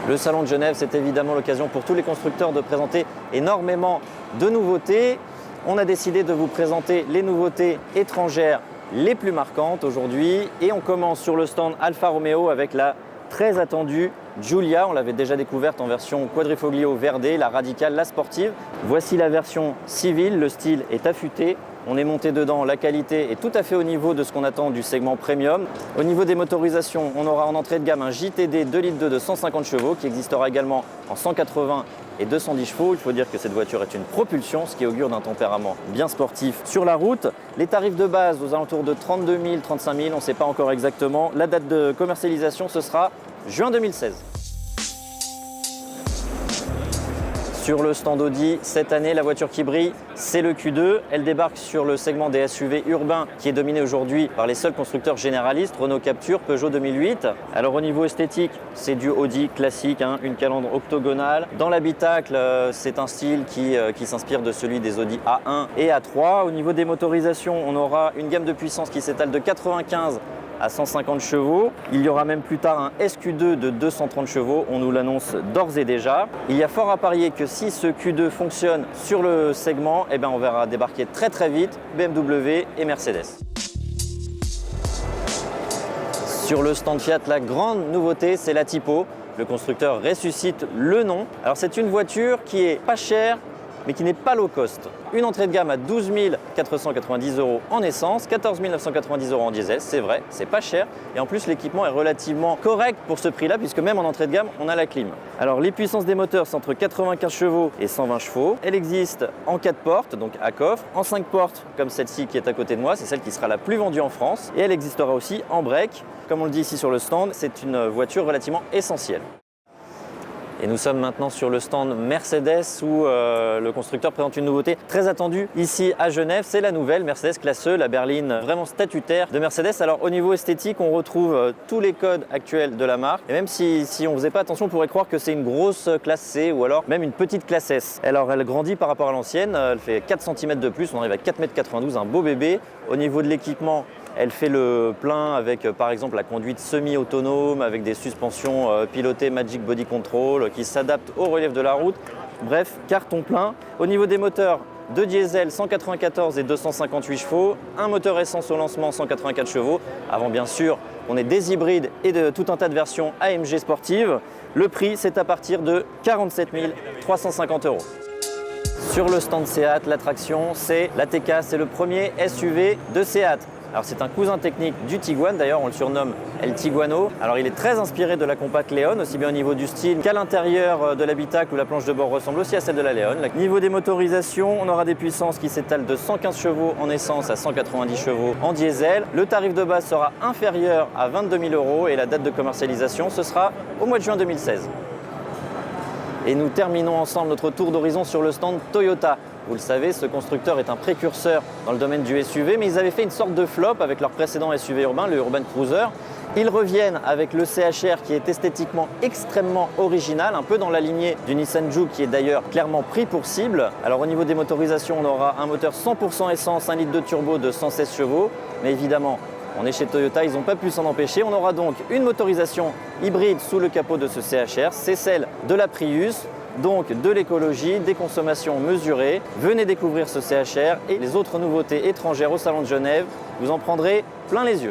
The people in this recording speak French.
Le Salon de Genève, c'est évidemment l'occasion pour tous les constructeurs de présenter énormément de nouveautés. On a décidé de vous présenter les nouveautés étrangères les plus marquantes aujourd'hui. Et on commence sur le stand Alfa Romeo avec la très attendue Giulia. On l'avait déjà découverte en version Quadrifoglio Verde, la radicale, la sportive. Voici la version civile, le style est affûté. On est monté dedans, la qualité est tout à fait au niveau de ce qu'on attend du segment premium. Au niveau des motorisations, on aura en entrée de gamme un JTD 2,2 litres de 150 chevaux qui existera également en 180 et 210 chevaux. Il faut dire que cette voiture est une propulsion, ce qui augure d'un tempérament bien sportif sur la route. Les tarifs de base aux alentours de 32 000, 35 000, on ne sait pas encore exactement. La date de commercialisation, ce sera juin 2016. Sur le stand Audi, cette année, la voiture qui brille, c'est le Q2. Elle débarque sur le segment des SUV urbains qui est dominé aujourd'hui par les seuls constructeurs généralistes, Renault Captur, Peugeot 2008. Alors au niveau esthétique, c'est du Audi classique, une calandre octogonale. Dans l'habitacle, c'est un style qui s'inspire de celui des Audi A1 et A3. Au niveau des motorisations, on aura une gamme de puissance qui s'étale de 95 à 150 chevaux. Il y aura même plus tard un SQ2 de 230 chevaux, on nous l'annonce d'ores et déjà. Il y a fort à parier que si ce Q2 fonctionne sur le segment, on verra débarquer très très vite BMW et Mercedes. Sur le stand Fiat, la grande nouveauté, c'est la Tipo. Le constructeur ressuscite le nom. Alors c'est une voiture qui est pas chère, mais qui n'est pas low cost. Une entrée de gamme à 12 490 € en essence, 14 990 € en diesel, c'est vrai, c'est pas cher. Et en plus, l'équipement est relativement correct pour ce prix-là, puisque même en entrée de gamme, on a la clim. Alors, les puissances des moteurs, c'est entre 95 chevaux et 120 chevaux. Elle existe en 4 portes, donc à coffre, en 5 portes, comme celle-ci qui est à côté de moi, c'est celle qui sera la plus vendue en France. Et elle existera aussi en break. Comme on le dit ici sur le stand, c'est une voiture relativement essentielle. Et nous sommes maintenant sur le stand Mercedes où le constructeur présente une nouveauté très attendue ici à Genève. C'est la nouvelle Mercedes Classe E, la berline vraiment statutaire de Mercedes. Alors au niveau esthétique, on retrouve tous les codes actuels de la marque. Et même si on ne faisait pas attention, on pourrait croire que c'est une grosse classe C ou alors même une petite classe S. Alors elle grandit par rapport à l'ancienne, elle fait 4 cm de plus, on arrive à 4,92 m, un beau bébé. Au niveau de l'équipement, elle fait le plein avec par exemple la conduite semi-autonome, avec des suspensions pilotées Magic Body Control qui s'adaptent au relief de la route. Bref, carton plein. Au niveau des moteurs, 2 diesel 194 et 258 chevaux, un moteur essence au lancement 184 chevaux, avant bien sûr on ait des hybrides et de tout un tas de versions AMG sportives. Le prix, c'est à partir de 47 350 €. Sur le stand Seat, l'attraction, c'est l'ATK, c'est le premier SUV de Seat. Alors c'est un cousin technique du Tiguan, d'ailleurs on le surnomme El Tiguano. Alors il est très inspiré de la compacte Leon, aussi bien au niveau du style qu'à l'intérieur de l'habitacle où la planche de bord ressemble aussi à celle de la Leon. Au niveau des motorisations, on aura des puissances qui s'étalent de 115 chevaux en essence à 190 chevaux en diesel. Le tarif de base sera inférieur à 22 000 € et la date de commercialisation, ce sera au mois de juin 2016. Et nous terminons ensemble notre tour d'horizon sur le stand Toyota. Vous le savez, ce constructeur est un précurseur dans le domaine du SUV, mais ils avaient fait une sorte de flop avec leur précédent SUV urbain, le Urban Cruiser. Ils reviennent avec le CHR qui est esthétiquement extrêmement original, un peu dans la lignée du Nissan Juke qui est d'ailleurs clairement pris pour cible. Alors au niveau des motorisations, on aura un moteur 100% essence, 1 litre de turbo de 116 chevaux, mais évidemment, on est chez Toyota, ils n'ont pas pu s'en empêcher. On aura donc une motorisation hybride sous le capot de ce CHR, c'est celle de la Prius. Donc de l'écologie, des consommations mesurées. Venez découvrir ce CHR et les autres nouveautés étrangères au Salon de Genève. Vous en prendrez plein les yeux.